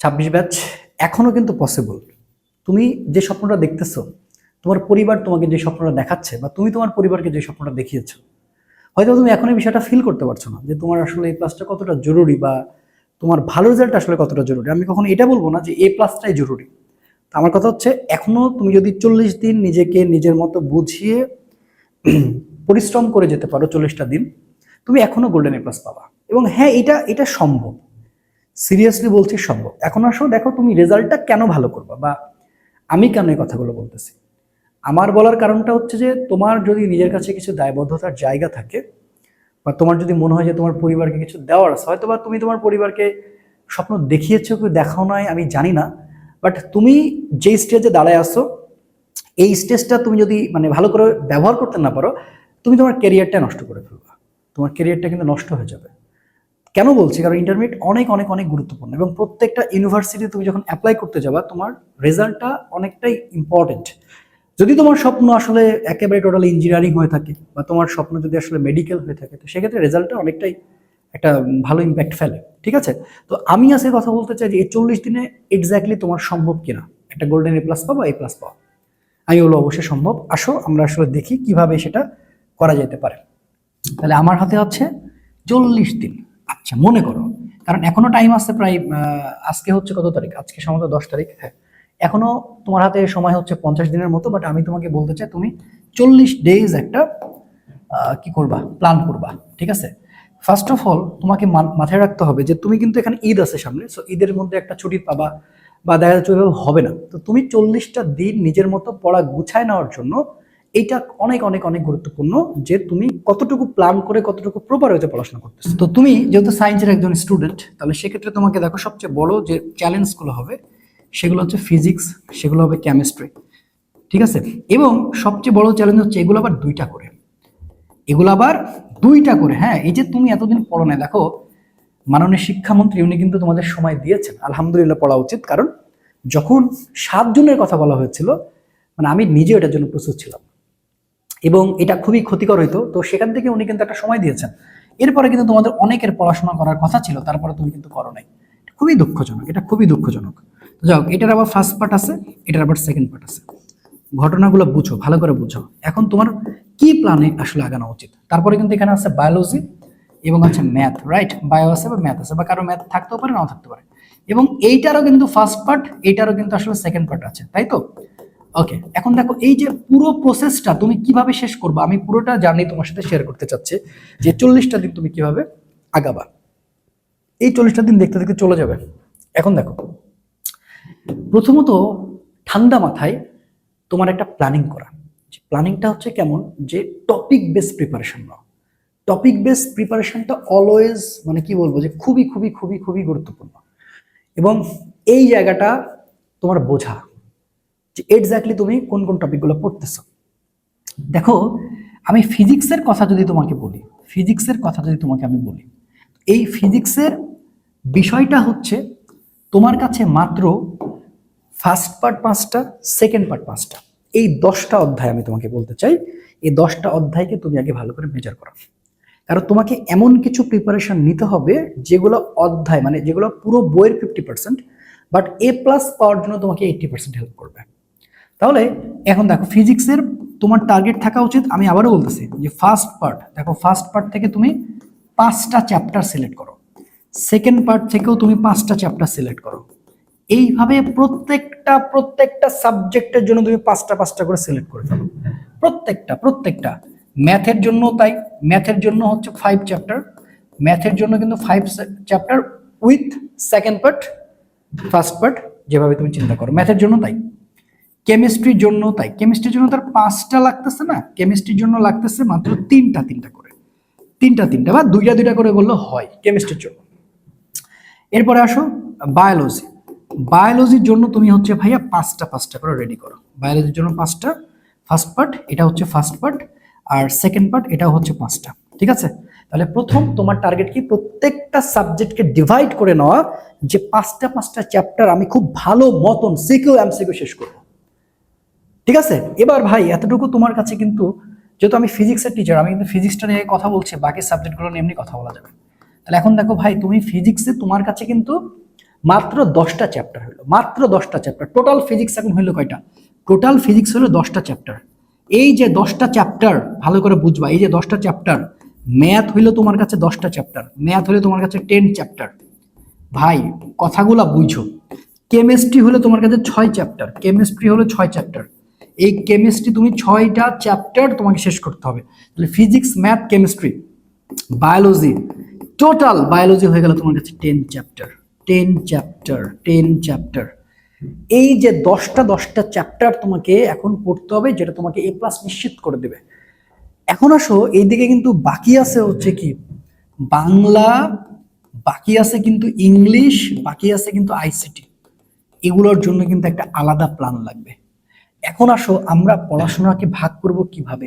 26 batch এখনো কিন্তু possible. তুমি যে স্বপ্নটা দেখতেছো, তোমার পরিবার তোমাকে যে স্বপ্নটা দেখাচ্ছে বা তুমি তোমার পরিবারকে যে স্বপ্নটা দেখিয়েছো, হয়তো তুমি এখন এই বিষয়টা ফিল করতে পারছো না যে তোমার আসলে এই প্লাসটা কতটা জরুরি বা তোমার ভালো রেজাল্ট আসলে কতটা জরুরি। আমি কখনো এটা বলবো না যে এ প্লাসটাই জরুরি। তো আমার কথা হচ্ছে, এখনো তুমি যদি 40 দিন নিজেকে নিজের মতো বুঝিয়ে পরিশ্রম করে যেতে পারো, 40টা দিন, তুমি এখনো গোল্ডেন এ প্লাস পাবা। এবং হ্যাঁ, এটা এটা সম্ভব, সিরিয়াসলি বলছি সম্ভব। এখন আসো দেখো তুমি রেজাল্টটা কেন ভালো করবা বা আমি কেন এই কথাগুলো বলতেছি। আমার বলার কারণটা হচ্ছে যে তোমার যদি নিজের কাছে কিছু দায়বদ্ধতার জায়গা থাকে বা তোমার যদি মনে হয় যে তোমার পরিবারকে কিছু দেওয়ার আছে, হয়তো বা তুমি তোমার পরিবারকে স্বপ্ন দেখিয়েছো কি দেখাও নাই আমি জানি না, বাট তুমি যে স্টেজে দাঁড়ায় আসো, এই স্টেজটা তুমি যদি মানে ভালো করে ব্যবহার করতে না পারো, তুমি তোমার ক্যারিয়ারটা নষ্ট করে ফেলবা। তোমার ক্যারিয়ারটা কিন্তু নষ্ট হয়ে যাবে। কেন বলছি? কারণ ইন্টারমিডিয়েট অনেক অনেক অনেক গুরুত্বপূর্ণ এবং প্রত্যেকটা ইউনিভার্সিটি তুমি যখন অ্যাপ্লাই করতে যাবা, তোমার রেজাল্টটা অনেকটাই ইম্পর্টেন্ট। যদি তোমার স্বপ্ন আসলে একেবারে টোটালি ইঞ্জিনিয়ারিং হয়ে থাকে বা তোমার স্বপ্ন যদি আসলে মেডিকেল হয়ে থাকে, তো সেক্ষেত্রে রেজাল্টটা অনেকটাই একটা ভালো ইম্প্যাক্ট ফেলে। ঠিক আছে? তো আমি আজকে কথা বলতে চাই যে এই 40 দিনে এক্স্যাক্টলি তোমার সম্ভব কিনা একটা গোল্ডেন এ প্লাস পাওয়া, এ প্লাস পাওয়া। আমি বলবো অবশ্যই সম্ভব। আসো আমরা আসলে দেখি কিভাবে সেটা করা যেতে পারে। তাহলে আমার হাতে আছে 40 দিন। আচ্ছা, মনে করো, কারণ এখনো টাইম আছে প্রায়, আজকে হচ্ছে কত তারিখ? আজকে সম্ভবত 10 তারিখ। হ্যাঁ, এখনো তোমার হাতে সময় হচ্ছে 50 দিনের মতো। বাট আমি তোমাকে বলতে চাই তুমি 40 ডেজ একটা কি করবা, প্ল্যান করবা। ঠিক আছে? ফার্স্ট অফ অল তোমাকে মাথায় রাখতে হবে যে তুমি কিন্তু এখানে ঈদ আছে সামনে, সো ঈদের মধ্যে একটা ছুটি পাবা বা দেখা যাচ্ছে ওইভাবে হবে না। তো তুমি 40টা দিন নিজের মতো পড়া গুছায় নেওয়ার জন্য এইটা অনেক অনেক অনেক গুরুত্বপূর্ণ যে তুমি কতটুকু প্ল্যান করে কতটুকু প্রপার হতে পড়াশোনা করতেছো। তো তুমি যেহেতু সায়েন্সের একজন স্টুডেন্ট, তাহলে সেক্ষেত্রে তোমাকে দেখো সবচেয়ে বড় যে চ্যালেঞ্জগুলো হবে সেগুলো হচ্ছে ফিজিক্স, সেগুলো হবে কেমিস্ট্রি। ঠিক আছে? এবং সবচেয়ে বড় চ্যালেঞ্জ হচ্ছে এগুলো আবার দুইটা করে, এগুলো আবার দুইটা করে। হ্যাঁ, এই যে তুমি এতদিন পড়ো না, দেখো মাননীয় শিক্ষামন্ত্রী উনি কিন্তু তোমাদের সময় দিয়েছেন, আলহামদুলিল্লাহ, পড়া উচিত। কারণ যখন 7 জনের কথা বলা হয়েছিল, মানে আমি নিজে এটার জন্য প্রস্তুত ছিলাম এবং এটা খুবই ক্ষতিকর হইতো, তো সেখান থেকে উনি কিন্তু একটা সময় দিয়েছেন। এরপরে কিন্তু তোমাদের অনেকের পড়াশোনা করার কথা ছিল, তারপরে তুমি কিন্তু করো নাই। খুবই দুঃখজনক, এটা খুবই দুঃখজনক। তো যাও, এটার আবার ফার্স্ট পার্ট আছে, এটার আবার সেকেন্ড পার্ট আছে। ঘটনাগুলো বুঝো, ভালো করে বুঝো এখন তোমার কি প্ল্যানে আসলে আগানো উচিত। তারপরে কিন্তু এখানে আছে বায়োলজি এবং আছে ম্যাথ, রাইট? বায়ো আছে বা ম্যাথ আছে, বা কারো ম্যাথ থাকতেও পারে নাও থাকতে পারে। এবং এইটারও কিন্তু ফার্স্ট পার্ট, এইটারও কিন্তু আসলে সেকেন্ড পার্ট আছে, তাই তো? ওকে, এখন দেখো এই যে পুরো প্রসেসটা তুমি কিভাবে শেষ করবে, আমি পুরোটা জার্নি তোমার সাথে শেয়ার করতে চাচ্ছি যে 40টা দিন তুমি কিভাবে আগাবা। এই 40টা দিন দেখতে দেখতে চলে যাবে। এখন দেখো, প্রথমত ঠান্ডা মাথায় তোমার একটা প্ল্যানিং করা। প্ল্যানিংটা হচ্ছে কেমন, যে টপিক বেস প্রিপারেশন নাও। টপিক বেস প্রিপারেশনটা অলওয়েজ, মানে কি বলবো, যে খুবই খুবই খুবই খুবই গুরুত্বপূর্ণ। এবং এই জায়গাটা তোমার বোঝা যে এক্স্যাক্টলি তুমি কোন কোন টপিকগুলো পড়তেছো। দেখো, আমি ফিজিক্সের কথা যদি তোমাকে বলি, ফিজিক্সের কথা যদি তোমাকে আমি বলি, এই ফিজিক্সের বিষয়টা হচ্ছে তোমার কাছে মাত্র ফার্স্ট পার্ট 5টা, সেকেন্ড পার্ট 5টা, এই 10টা অধ্যায় আমি তোমাকে বলতে চাই। এই 10টা অধ্যায়কে তুমি আগে ভালো করে মেজার করো। কারণ তোমাকে এমন কিছু প্রিপারেশন নিতে হবে যেগুলো অধ্যায়, মানে যেগুলো পুরো বইয়ের 50%, বাট এ প্লাস পাওয়ার জন্য তোমাকে 80% হেল্প করবে। তাহলে এখন দেখো, ফিজিক্সের তোমার টার্গেট থাকা উচিত, আমি আবারও বলতেছি যে ফার্স্ট পার্ট, দেখো ফার্স্ট পার্ট থেকে তুমি 5টা চ্যাপ্টার সিলেক্ট করো, সেকেন্ড পার্ট থেকেও তুমি 5টা চ্যাপ্টার সিলেক্ট করো। এইভাবে প্রত্যেকটা প্রত্যেকটা সাবজেক্টের জন্য তুমি 5টা 5টা করে সিলেক্ট করে ফেলো। প্রত্যেকটা প্রত্যেকটা ম্যাথের জন্য তাই, ম্যাথের জন্য হচ্ছে 5 চ্যাপ্টার, ম্যাথের জন্য কিন্তু 5 chapter with second part, first part, যেভাবে তুমি চিন্তা করো। ম্যাথের জন্য তাই, কেমিস্ট্রির জন্য তাই। কেমিস্ট্রির জন্য তার 5টা লাগতেছে না, কেমিস্ট্রির জন্য লাগতেছে মাত্র 3টা 3টা করে, 3টা 3টা বা 2টা 2টা করে বললে হয় কেমিস্ট্রির জন্য। এরপরে আসো বায়োলজি। বায়োলজির জন্য তুমি হচ্ছে ভাইয়া 5টা 5টা করে রেডি করো। বায়োলজির জন্য 5টা, ফার্স্ট পার্ট এটা হচ্ছে ফার্স্ট পার্ট, আর সেকেন্ড পার্ট এটাও হচ্ছে 5টা। ঠিক আছে? তাহলে প্রথম তোমার টার্গেট কি, প্রত্যেকটা সাবজেক্টকে ডিভাইড করে নেওয়া, যে 5টা 5টা চ্যাপ্টার আমি খুব ভালো মতন সিকিউ এমসিকিউ শেষ করবো। ঠিক আছে? এবার ভাই এতটুকু তোমার কাছে কিন্তু, যেহেতু আমি ফিজিক্সের টিচার, আমি কিন্তু ফিজিক্সটা নিয়ে কথা বলছি, বাকি সাবজেক্টগুলো নিয়ে এমনি কথা বলা যাবে। তাহলে এখন দেখো ভাই, তুমি ফিজিক্সে তোমার কাছে কিন্তু মাত্র 10টা চ্যাপ্টার হলো, মাত্র 10টা চ্যাপ্টার। টোটাল ফিজিক্স এখন হলো কয়টা? টোটাল ফিজিক্স হলো 10টা চ্যাপ্টার। এই যে 10টা চ্যাপ্টার ভালো করে বুঝবা, এই যে 10টা চ্যাপ্টার, ম্যাথ হইলো তোমার কাছে 10টা চ্যাপ্টার, ম্যাথ হলো তোমার কাছে 10 চ্যাপ্টার। ভাই কথাগুলা বুঝো। কেমিস্ট্রি হলো তোমার কাছে 6 চ্যাপ্টার, কেমিস্ট্রি হলো 6 চ্যাপ্টার। এই কেমিস্ট্রি তুমি 6টা চ্যাপ্টার তোমাকে শেষ করতে হবে। তাহলে physics, math, chemistry, biology, total biology হয়ে গেল তোমার কাছে 10 চ্যাপ্টার, 10 চ্যাপ্টার, 10 চ্যাপ্টার। এই যে 10টা চ্যাপ্টার তোমাকে এখন পড়তে হবে, যেটা তোমাকে A+ নিশ্চিত করে দেবে। এখন আসো এইদিকে কিন্তু বাকি আছে হচ্ছে কি বাংলা, বাকি আছে কিন্তু ইংলিশ, বাকি আছে কিন্তু আইসিটি। এগুলোর জন্য কিন্তু একটা আলাদা প্ল্যান লাগবে। এখন আসো আমরা পড়াশোনাকে ভাগ করব কিভাবে।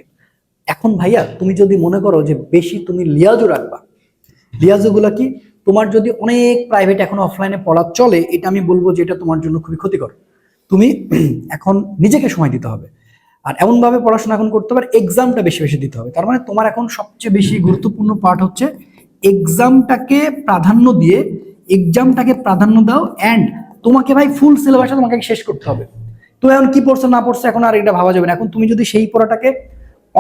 এখন ভাইয়া তুমি যদি মনে করো যে বেশি তুমি লিয়াজও রাখবা, লিয়াজগুলো কি, তোমার যদি অনেক প্রাইভেট এখন অফলাইনে পড়া চলে, এটা আমি বলবো যে এটা তোমার জন্য খুবই ক্ষতিকর। তুমি এখন নিজেকে সময় দিতে হবে, আর এমন ভাবে পড়াশোনা এখন করতে হবে, এক্সামটা বেশি বেশি দিতে হবে। তার মানে তোমার এখন সবচেয়ে বেশি গুরুত্বপূর্ণ পার্ট হচ্ছে এক্সামটাকে প্রাধান্য দিয়ে, এক্সামটাকে প্রাধান্য দাও। অ্যান্ড তোমাকে ভাই ফুল সিলেবাসটা তোমাকে শেষ করতে হবে। তুমি এখন কি পড়ছো না পড়ছো এখন আর এটা ভাবা যাবে না। এখন তুমি যদি সেই পড়াটাকে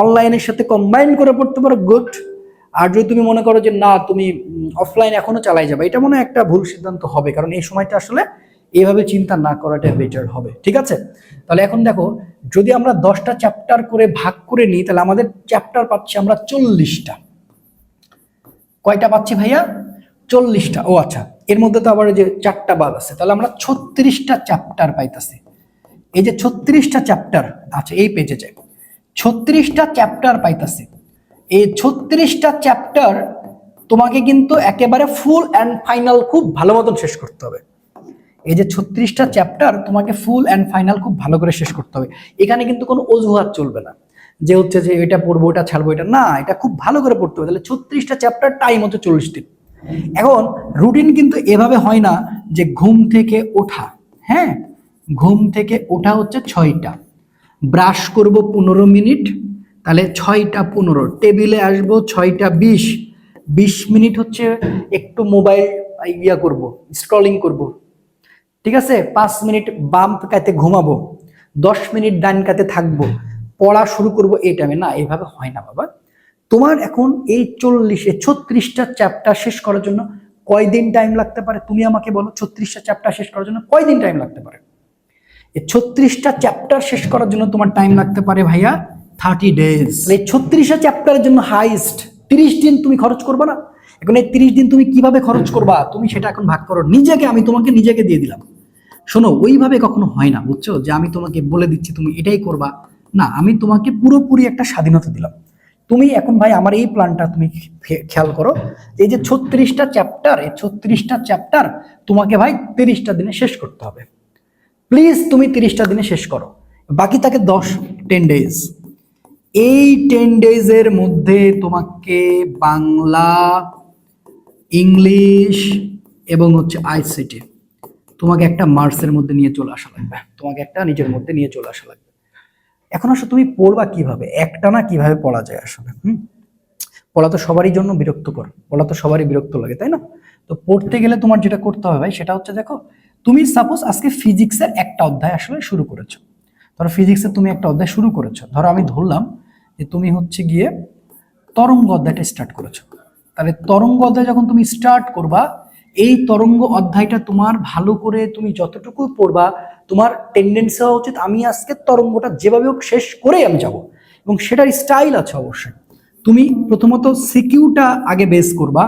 অনলাইনের সাথে কম্বাইন করে পড়তে পারো, গুড। আর যদি তুমি মনে করো যে না তুমি অফলাইন এখনো চালাই যাবে, এটা মনে হয় একটা ভুল সিদ্ধান্ত হবে, কারণ এই সময়টা আসলে এইভাবে চিন্তা না করাটা বেটার হবে। ঠিক আছে, তাহলে এখন দেখো, যদি আমরা 10টা চ্যাপ্টার করে ভাগ করে নিই, তাহলে আমাদের চ্যাপ্টার পাচ্ছি আমরা 40টা। কয়টা পাচ্ছি ভাইয়া? 40টা। ও আচ্ছা, এর মধ্যে তো আবার যে 4টা বাদ আছে, তাহলে আমরা 36টা চ্যাপ্টার পাইতাছি। এই যে 36টা চ্যাপ্টার, আচ্ছা এই পেজে যাই, 36টা চ্যাপ্টার পাইতাছি। এই 36টা চ্যাপ্টার তোমাকে কিন্তু একেবারে ফুল অ্যান্ড ফাইনাল খুব ভালো মতন শেষ করতে হবে। এই যে 36টা চ্যাপ্টার তোমাকে ফুল অ্যান্ড ফাইনাল খুব ভালো করে শেষ করতে হবে। এখানে কিন্তু কোনো অজুহাত চলবে না যে হচ্ছে যে এটা পড়বো এটা ছাড়বো, এটা না, এটা খুব ভালো করে পড়তে হবে। তাহলে 36টা চ্যাপ্টার, টাইম হচ্ছে 40 দিন। এখন রুটিন কিন্তু এভাবে হয় না যে ঘুম থেকে ওঠা, হ্যাঁ ঘুম থেকে ওঠা হচ্ছে 6টা, ব্রাশ করব 15 মিনিট, তাহলে 6টা 15, টেবিলে আসবো 6টা 20, 20 মিনিট হচ্ছে একটু মোবাইল ইয়া করব, স্ক্রলিং করব, ঠিক আছে, 5 মিনিট বাম কাতে ঘুমাবো, 10 মিনিট ডান কাতে থাকবো, পড়া শুরু করব এই টাইমে। না, এইভাবে হয় না বাবা। তোমার এখন এই 36টা চ্যাপ্টার শেষ করার জন্য কয়দিন টাইম লাগতে পারে তুমি আমাকে বলো? 36টা চ্যাপ্টার শেষ করার জন্য কয়দিন টাইম লাগতে পারে? এই 36টা চ্যাপ্টার শেষ করার জন্য তোমার টাইম লাগতে পারে ভাইয়া 30 ডেজ। এই 36টা চ্যাপ্টারের জন্য হাইস্ট 30 দিন তুমি খরচ করবা না? এখন এই 30 দিন তুমি কিভাবে খরচ করবা তুমি সেটা এখন ভাগ করো নিজেকে। আমি তোমাকে নিজেকে দিয়ে দিলাম। শোনো, ওইভাবে কখনো হয় না, বুঝছো, যে আমি তোমাকে বলে দিচ্ছি তুমি এটাই করবা, না, আমি তোমাকে পুরোপুরি একটা স্বাধীনতা দিলাম। তুমি এখন ভাই আমার এই প্ল্যানটা তুমি খেয়াল করো, এই যে 36টা চ্যাপ্টার, এই 36টা চ্যাপ্টার তোমাকে ভাই 30টা দিনে শেষ করতে হবে। প্লিজ তুমি 30টা দিনে শেষ করো, বাকি থাকে 10 ডেজ। এই 10 ডেজের মধ্যে তোমাকে বাংলা, ইংলিশ এবং হচ্ছে আইসিটি তোমাকে একটা মার্কসের মধ্যে নিয়ে চলে আসা লাগবে, তোমাকে একটা নিজের মধ্যে নিয়ে চলে আসা লাগবে। এখন আসলে তুমি পড়বা কিভাবে, একটানা কিভাবে পড়া যায় আসলে? পড়া তো সবারই জন্য বিরক্তকর, পড়া তো সবারই বিরক্ত লাগে, তাই না? তো পড়তে গেলে তোমার যেটা করতে হবে ভাই সেটা হচ্ছে, দেখো তুমি সাপোজ আজকে ফিজিক্সের একটা অধ্যায় আসলে শুরু করেছো, ধরো ফিজিক্সের তুমি একটা অধ্যায় শুরু করেছো, ধরো আমি ধরলাম যে তুমি হচ্ছে গিয়ে তরঙ্গ অধ্যায়টা স্টার্ট করেছো। তাহলে তরঙ্গ অধ্যায় যখন তুমি স্টার্ট করবা, এই তরঙ্গ অধ্যায়টা তোমার ভালো করে তুমি যতটুকু পড়বা, তোমার টেন্ডেন্সি হওয়া উচিত আমি আজকে তরঙ্গটা যেভাবে হোক শেষ করেই আমি যাব, এবং সেটার স্টাইল আছে অবশ্যই। তুমি প্রথমত সিকিউটা আগে বেস করবা,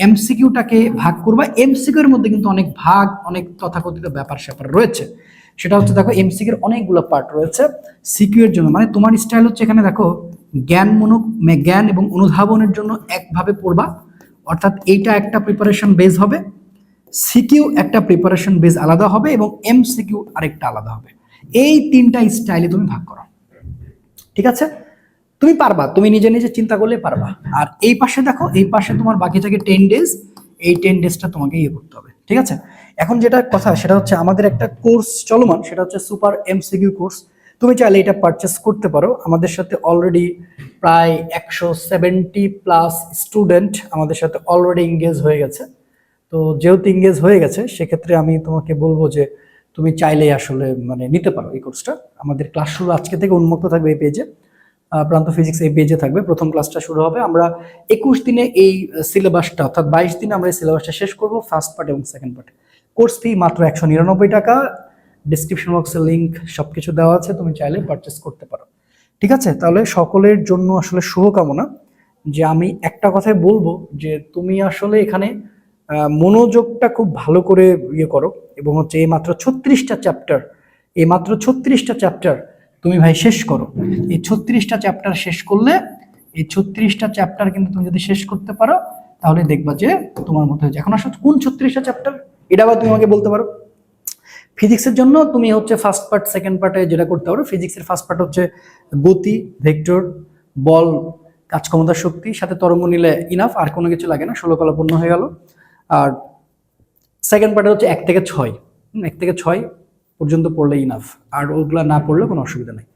এমসিকিউটাকে ভাগ করবা। এমসিকিউর মধ্যে কিন্তু অনেক ভাগ, অনেক তথাকথিত ব্যাপার স্যাপার রয়েছে। সেটা হচ্ছে দেখো এমসিকিউর অনেকগুলো পার্ট রয়েছে সিকিউ এর জন্য, মানে তোমার স্টাইল হচ্ছে এখানে দেখো জ্ঞান এবং অনুধাবনের জন্য একভাবে পড়বা, অর্থাৎ এইটা একটা প্রিপারেশন বেস হবে, সিকিউ একটা প্রিপারেশন বেস আলাদা হবে, এবং এমসিকিউ আরেকটা আলাদা হবে। এই 3টা স্টাইলে তুমি ভাগ করো, ঠিক আছে? তুমি পারবা, তুমি নিজে নিজে চিন্তা করলে পারবা। আর এই পাশে দেখো, এই পাশে তোমার বাকি থাকে 10 ডেজ, এই 10 ডেজটা তোমাকে ইয়ে করতে হবে, ঠিক আছে? এখন যেটা কথা সেটা হচ্ছে আমাদের একটা কোর্স চলমান, সেটা হচ্ছে সুপার এমসিকিউ কোর্স। তুমি চাইলে এটা পারচেস করতে পারো। আমাদের সাথে অলরেডি প্রায় 170+ স্টুডেন্ট আমাদের সাথে অলরেডি এঙ্গেজ হয়ে গেছে। তো যেহেতু ইংগেজ হয়ে গেছে, সেক্ষেত্রে আমি তোমাকে বলবো যে তুমি চাইলেই আসলে মানে নিতে পারো এই কোর্সটা। আমাদের ক্লাস শুরু আজকে থেকে উন্মুক্ত থাকবে এই পেজে, প্রান্ত ফিজিক্স এই পেজে থাকবে। প্রথম ক্লাসটা শুরু হবে, আমরা 21 দিনে এই সিলেবাসটা অর্থাৎ 22 দিনে আমরা এই সিলেবাসটা শেষ করব, ফার্স্ট পার্ট এবং সেকেন্ড পার্ট। কোর্স ফি মাত্র 199 টাকা। ডিসক্রিপশন বক্সে লিঙ্ক সবকিছু দেওয়া আছে, তুমি চাইলে পারচেস করতে পারো। ঠিক আছে, তাহলে সকলের জন্য আসলে শুভকামনা। যে আমি একটা কথাই বলবো যে তুমি আসলে এখানে মনোযোগটা খুব ভালো করে ইয়ে করো, এবং হচ্ছে এই মাত্র 36টা চ্যাপ্টার, এই মাত্র 36টা চ্যাপ্টার তুমি ভাই শেষ করো। এই 36টা চ্যাপ্টার শেষ করলে, এই 36টা চ্যাপ্টার কিন্তু তুমি যদি শেষ করতে পারো, তাহলে দেখবা যে তোমার মতো হয়েছে। এখন আসলে কোন 36টা চ্যাপ্টার এটা আবার তুমি আমাকে বলতে পারো। ফিজিক্সের জন্য তুমি হচ্ছে ফার্স্ট পার্ট সেকেন্ড পার্টে যেটা করতে পারো, ফিজিক্সের ফার্স্ট পার্ট হচ্ছে গতি, ভেক্টর, বল, কাজ ক্ষমতা, শক্তি, সাথে তরঙ্গ নিলে ইনাফ, আর কোনো কিছু লাগে না, 16 কলা পূর্ণ হয়ে গেল। আর সেকেন্ড পার্টে হচ্ছে 1 থেকে 6, 1 থেকে 6 পর্যন্ত পড়লে ইনাফ, আর ওগুলা না পড়লে কোনো অসুবিধা নেই।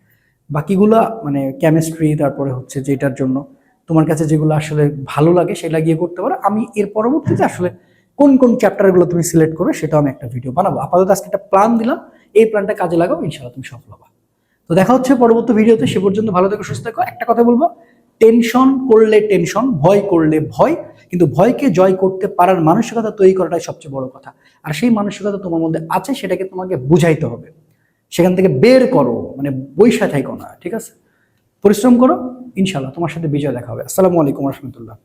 বাকিগুলা মানে কেমিস্ট্রি, তারপরে হচ্ছে যেটার জন্য তোমার কাছে যেগুলো আসলে ভালো লাগে সেটা গিয়ে করতে পারো। আমি এর পরবর্তীতে আসলে কোন কোন চ্যাপ্টারগুলো তুমি সিলেক্ট করো সেটাও আমি একটা ভিডিও বানাবো। আপাতত আজকে একটা প্ল্যান দিলাম, এই প্ল্যানটা কাজে লাগাও, ইনশাআল্লাহ তুমি সফল হবা। তো দেখা হচ্ছে পরবর্তী ভিডিওতে, সে পর্যন্ত ভালো থেকো, সুস্থ থেকো। একটা কথা বলবো, টেনশন করলে টেনশন, ভয় করলে ভয়, কিন্তু ভয়কে জয় করতে পারার মানসিকতা তৈরি করাটাই সবচেয়ে বড় কথা। আর সেই মানসিকতা তোমার মধ্যে আছে, সেটাকে তোমাকে বুঝাইতে হবে, সেখান থেকে বের করো, মানে বইসা থাইকো না। ঠিক আছে, পরিশ্রম করো, ইনশাআল্লাহ তোমার সাথে বিজয় দেখা হবে। আসসালামু আলাইকুম রহমতুল্লাহ।